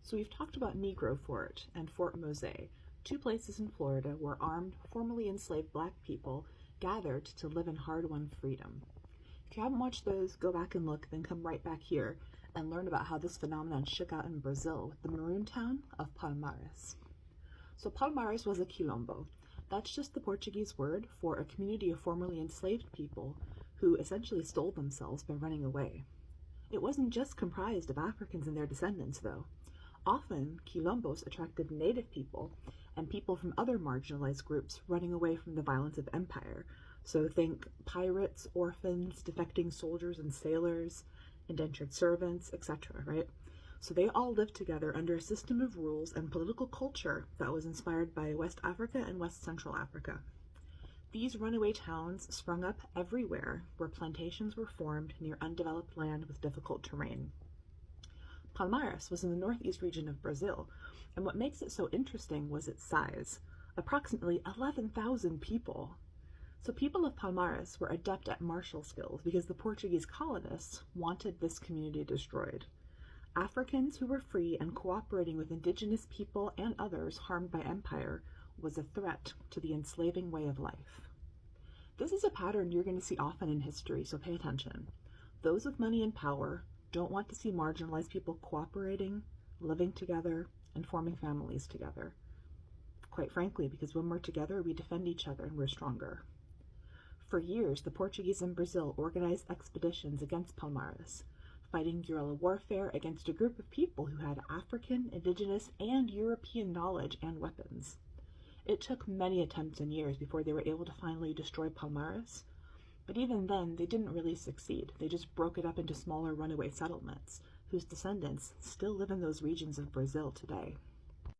So we've talked about Negro Fort and Fort Mose, two places in Florida where armed, formerly enslaved black people gathered to live in hard-won freedom. If you haven't watched those, go back and look, then come right back here and learn about how this phenomenon shook out in Brazil with the maroon town of Palmares. So Palmares was a quilombo. That's just the Portuguese word for a community of formerly enslaved people who essentially stole themselves by running away. It wasn't just comprised of Africans and their descendants, though. Often, quilombos attracted native people and people from other marginalized groups running away from the violence of empire. So think pirates, orphans, defecting soldiers and sailors, indentured servants, etc., right? So they all lived together under a system of rules and political culture that was inspired by West Africa and West Central Africa. These runaway towns sprung up everywhere where plantations were formed near undeveloped land with difficult terrain. Palmares was in the northeast region of Brazil, and what makes it so interesting was its size, approximately 11,000 people. So people of Palmares were adept at martial skills because the Portuguese colonists wanted this community destroyed. Africans who were free and cooperating with indigenous people and others harmed by empire was a threat to the enslaving way of life. This is a pattern you're going to see often in history, so pay attention. Those with money and power don't want to see marginalized people cooperating, living together, and forming families together. Quite frankly, because when we're together, we defend each other and we're stronger. For years, the Portuguese in Brazil organized expeditions against Palmares, fighting guerrilla warfare against a group of people who had African, indigenous, and European knowledge and weapons. It took many attempts and years before they were able to finally destroy Palmares, but even then, they didn't really succeed. They just broke it up into smaller runaway settlements, whose descendants still live in those regions of Brazil today.